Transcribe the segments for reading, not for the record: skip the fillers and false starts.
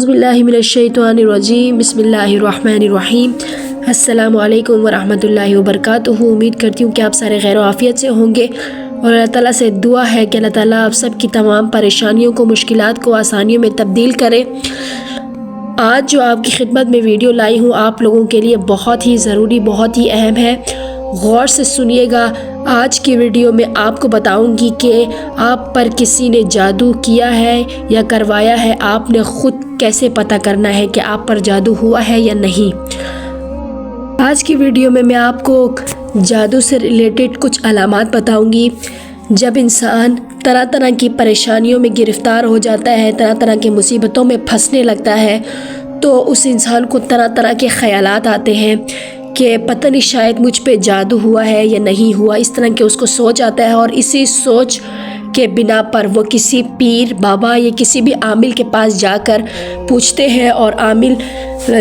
باللہ من الشیطان الرجیم بسم اللہ الرحمن الرحیم السلام علیکم ورحمۃ اللہ وبرکاتہ۔ امید کرتی ہوں کہ آپ سارے خیر و عافیت سے ہوں گے اور اللہ تعالیٰ سے دعا ہے کہ اللہ تعالیٰ آپ سب کی تمام پریشانیوں کو، مشکلات کو آسانیوں میں تبدیل کرے۔ آج جو آپ کی خدمت میں ویڈیو لائی ہوں آپ لوگوں کے لیے بہت ہی ضروری، بہت ہی اہم ہے، غور سے سنیے گا۔ آج کی ویڈیو میں آپ کو بتاؤں گی کہ آپ پر کسی نے جادو کیا ہے یا کروایا ہے، آپ نے خود کیسے پتہ کرنا ہے کہ آپ پر جادو ہوا ہے یا نہیں۔ آج کی ویڈیو میں آپ کو جادو سے ریلیٹڈ کچھ علامات بتاؤں گی۔ جب انسان طرح طرح کی پریشانیوں میں گرفتار ہو جاتا ہے، طرح طرح کی مصیبتوں میں پھنسنے لگتا ہے، تو اس انسان کو طرح طرح کے خیالات آتے ہیں کہ پتہ نہیں شاید مجھ پہ جادو ہوا ہے یا نہیں ہوا، اس طرح کے اس کو سوچ آتا ہے، اور اسی سوچ کے بنا پر وہ کسی پیر بابا یا کسی بھی عامل کے پاس جا کر پوچھتے ہیں، اور عامل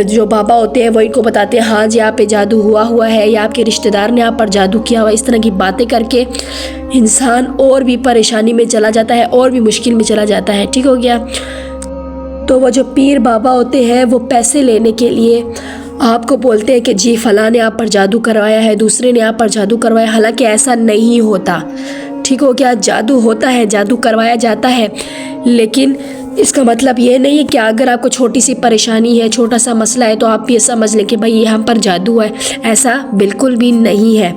جو بابا ہوتے ہیں وہ ان کو بتاتے ہیں ہاں جی آپ پہ جادو ہوا ہے، یا آپ کے رشتہ دار نے آپ پر جادو کیا ہوا۔ اس طرح کی باتیں کر کے انسان اور بھی پریشانی میں چلا جاتا ہے، اور بھی مشکل میں چلا جاتا ہے۔ ٹھیک ہو گیا؟ تو وہ جو پیر بابا ہوتے ہیں وہ پیسے لینے کے لیے آپ کو بولتے ہیں کہ جی فلاں نے آپ پر جادو کروایا ہے، دوسرے نے آپ پر جادو کروایا، حالانکہ ایسا نہیں ہوتا۔ ٹھیک ہو گیا؟ جادو ہوتا ہے، جادو کروایا جاتا ہے، لیکن اس کا مطلب یہ نہیں ہے کہ اگر آپ کو چھوٹی سی پریشانی ہے، چھوٹا سا مسئلہ ہے، تو آپ یہ سمجھ لیں کہ بھائی یہ ہم پر جادو ہے۔ ایسا بالکل بھی نہیں ہے۔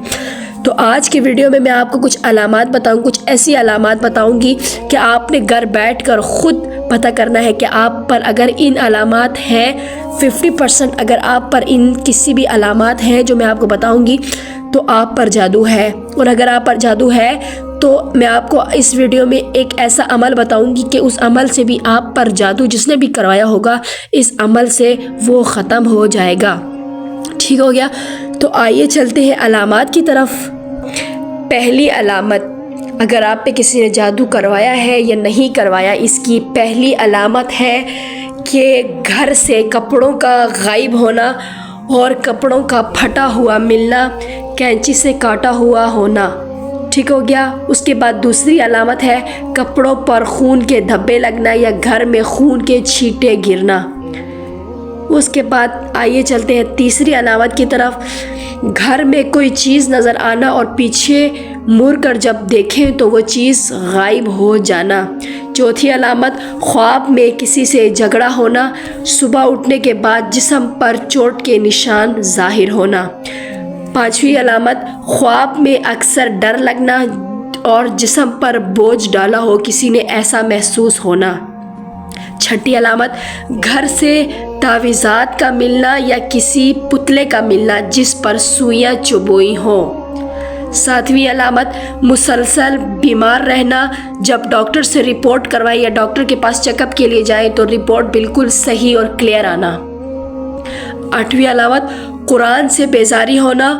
تو آج کی ویڈیو میں آپ کو کچھ علامات بتاؤں، کچھ ایسی علامات بتاؤں گی کہ آپ نے گھر بیٹھ کر خود پتہ کرنا ہے کہ آپ پر اگر ان علامات ہیں 50% اگر آپ پر ان کسی بھی علامات ہیں جو میں آپ کو بتاؤں گی تو آپ پر جادو ہے، اور اگر آپ پر جادو ہے تو میں آپ کو اس ویڈیو میں ایک ایسا عمل بتاؤں گی کہ اس عمل سے بھی آپ پر جادو جس نے بھی کروایا ہوگا اس عمل سے وہ ختم ہو جائے گا۔ ٹھیک ہو گیا؟ تو آئیے چلتے ہیں علامات کی طرف۔ پہلی علامت، اگر آپ پہ کسی نے جادو کروایا ہے یا نہیں کروایا، اس کی پہلی علامت ہے کہ گھر سے کپڑوں کا غائب ہونا اور کپڑوں کا پھٹا ہوا ملنا، کینچی سے کاٹا ہوا ہونا۔ ٹھیک ہو گیا؟ اس کے بعد دوسری علامت ہے کپڑوں پر خون کے دھبے لگنا یا گھر میں خون کے چھینٹے گرنا۔ اس کے بعد آئیے چلتے ہیں تیسری علامت کی طرف، گھر میں کوئی چیز نظر آنا اور پیچھے مڑ کر جب دیکھیں تو وہ چیز غائب ہو جانا۔ چوتھی علامت، خواب میں کسی سے جھگڑا ہونا، صبح اٹھنے کے بعد جسم پر چوٹ کے نشان ظاہر ہونا۔ پانچویں علامت، خواب میں اکثر ڈر لگنا اور جسم پر بوجھ ڈالا ہو کسی نے ایسا محسوس ہونا۔ چھٹی علامت، گھر سے تعویذات کا ملنا یا کسی پتلے کا ملنا جس پر سوئیاں چبھوئی ہوں۔ ساتویں علامت، مسلسل بیمار رہنا، جب ڈاکٹر سے رپورٹ کروائیں یا ڈاکٹر کے پاس چیک اپ کے لیے جائیں تو رپورٹ بالکل صحیح اور کلیئر آنا۔ آٹھویں علامت، قرآن سے بیزاری ہونا،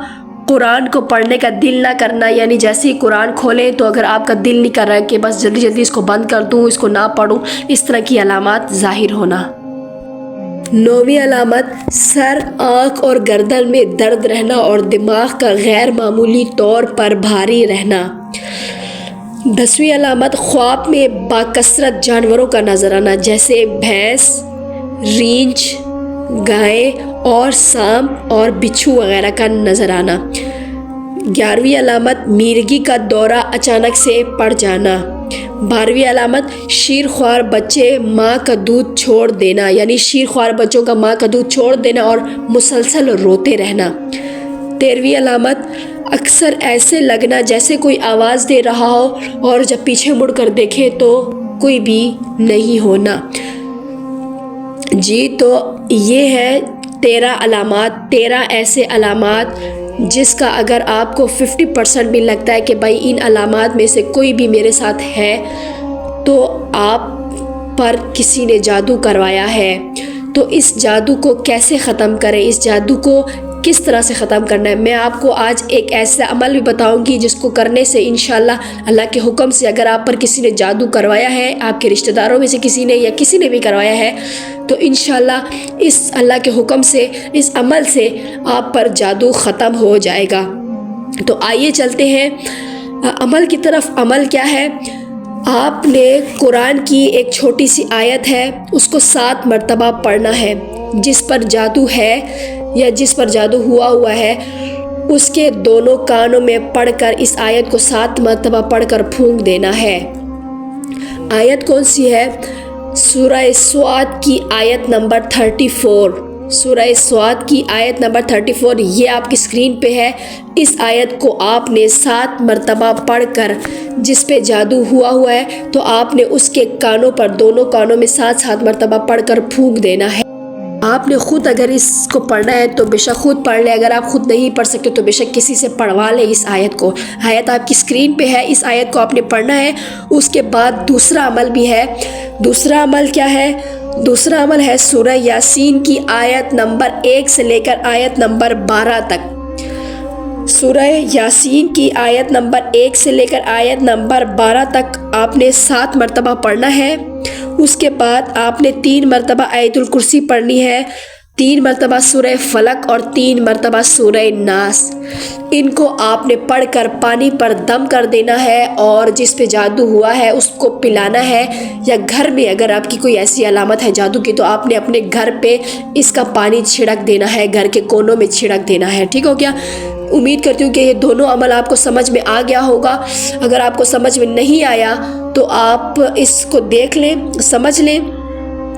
قرآن کو پڑھنے کا دل نہ کرنا، یعنی جیسے ہی قرآن کھولیں تو اگر آپ کا دل نہیں کر رہا ہے کہ بس جلدی جلدی اس کو بند کر دوں، اس کو نہ پڑھوں، اس طرح کی علامات ظاہر ہونا۔ نویں علامت، سر، آنکھ اور گردن میں درد رہنا اور دماغ کا غیر معمولی طور پر بھاری رہنا۔ 10ویں علامت، خواب میں باکثرت جانوروں کا نظر آنا، جیسے بھینس، ریچھ، گائے اور سانپ اور بچھو وغیرہ کا نظر آنا۔ 11ویں علامت، میرگی کا دورہ اچانک سے پڑ جانا۔ 12ویں علامت، شیر خوار بچے ماں کا دودھ چھوڑ دینا، یعنی شیر خوار بچوں کا ماں کا دودھ چھوڑ دینا اور مسلسل روتے رہنا۔ 13ویں علامت، اکثر ایسے لگنا جیسے کوئی آواز دے رہا ہو اور جب پیچھے مڑ کر دیکھے تو کوئی بھی نہیں ہونا۔ جی تو یہ ہے 13 علامات، 13 ایسے علامات جس کا اگر آپ کو 50% بھی لگتا ہے کہ بھائی ان علامات میں سے کوئی بھی میرے ساتھ ہے تو آپ پر کسی نے جادو کروایا ہے۔ تو اس جادو کو کیسے ختم کریں، اس جادو کو کس طرح سے ختم کرنا ہے، میں آپ کو آج ایک ایسا عمل بھی بتاؤں گی جس کو کرنے سے انشاءاللہ اللہ کے حکم سے اگر آپ پر کسی نے جادو کروایا ہے، آپ کے رشتہ داروں میں سے کسی نے یا کسی نے بھی کروایا ہے، تو انشاءاللہ اس اللہ کے حکم سے اس عمل سے آپ پر جادو ختم ہو جائے گا۔ تو آئیے چلتے ہیں عمل کی طرف۔ عمل کیا ہے؟ آپ نے قرآن کی ایک چھوٹی سی آیت ہے، اس کو 7 مرتبہ پڑھنا ہے۔ جس پر جادو ہے یا جس پر جادو ہوا ہے اس کے دونوں کانوں میں پڑھ کر اس آیت کو 7 مرتبہ پڑھ کر پھونک دینا ہے۔ آیت کون سی ہے؟ سورہ سواد کی آیت نمبر 34۔ سورہ سواد کی آیت نمبر 34 یہ آپ کی اسکرین پہ ہے۔ اس آیت کو آپ نے 7 مرتبہ پڑھ کر، جس پہ جادو ہوا ہے تو آپ نے اس کے کانوں پر، دونوں کانوں میں 7 مرتبہ پڑھ کر پھونک دینا ہے۔ آپ نے خود اگر اس کو پڑھنا ہے تو بے شک خود پڑھ لیں، اگر آپ خود نہیں پڑھ سکتے تو بے شک کسی سے پڑھوا لیں اس آیت کو۔ آیت آپ کی اسکرین پہ ہے، اس آیت کو آپ نے پڑھنا ہے۔ اس کے بعد دوسرا عمل بھی ہے۔ دوسرا عمل کیا ہے؟ دوسرا عمل ہے سورہ یاسین کی آیت نمبر 1 سے لے کر آیت نمبر 12 تک۔ سورہ یاسین کی آیت نمبر 1 سے لے کر آیت نمبر 12 تک آپ نے 7 مرتبہ پڑھنا ہے۔ اس کے بعد آپ نے 3 مرتبہ آیت الکرسی پڑھنی ہے، 3 مرتبہ سورہ فلق اور 3 مرتبہ سورہ ناس۔ ان کو آپ نے پڑھ کر پانی پر دم کر دینا ہے اور جس پہ جادو ہوا ہے اس کو پلانا ہے، یا گھر میں اگر آپ کی کوئی ایسی علامت ہے جادو کی تو آپ نے اپنے گھر پہ اس کا پانی چھڑک دینا ہے، گھر کے کونوں میں چھڑک دینا ہے۔ ٹھیک ہو گیا؟ امید کرتی ہوں کہ یہ دونوں عمل آپ کو سمجھ میں آ گیا ہوگا۔ اگر آپ کو سمجھ میں نہیں آیا تو آپ اس کو دیکھ لیں، سمجھ لیں،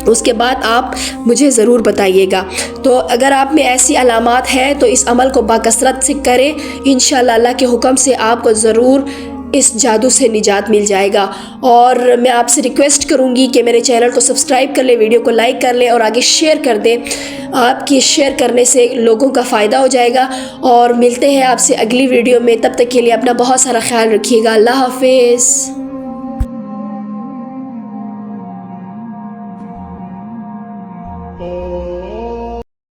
اس کے بعد آپ مجھے ضرور بتائیے گا۔ تو اگر آپ میں ایسی علامات ہیں تو اس عمل کو باکثرت سے کریں، انشاءاللہ اللہ کے حکم سے آپ کو ضرور اس جادو سے نجات مل جائے گا۔ اور میں آپ سے ریکویسٹ کروں گی کہ میرے چینل کو سبسکرائب کر لیں، ویڈیو کو لائک کر لیں اور آگے شیئر کر دیں۔ آپ کی شیئر کرنے سے لوگوں کا فائدہ ہو جائے گا۔ اور ملتے ہیں آپ سے اگلی ویڈیو میں، تب تک کے لیے اپنا بہت سارا خیال رکھیے گا۔ اللہ حافظ۔ Oh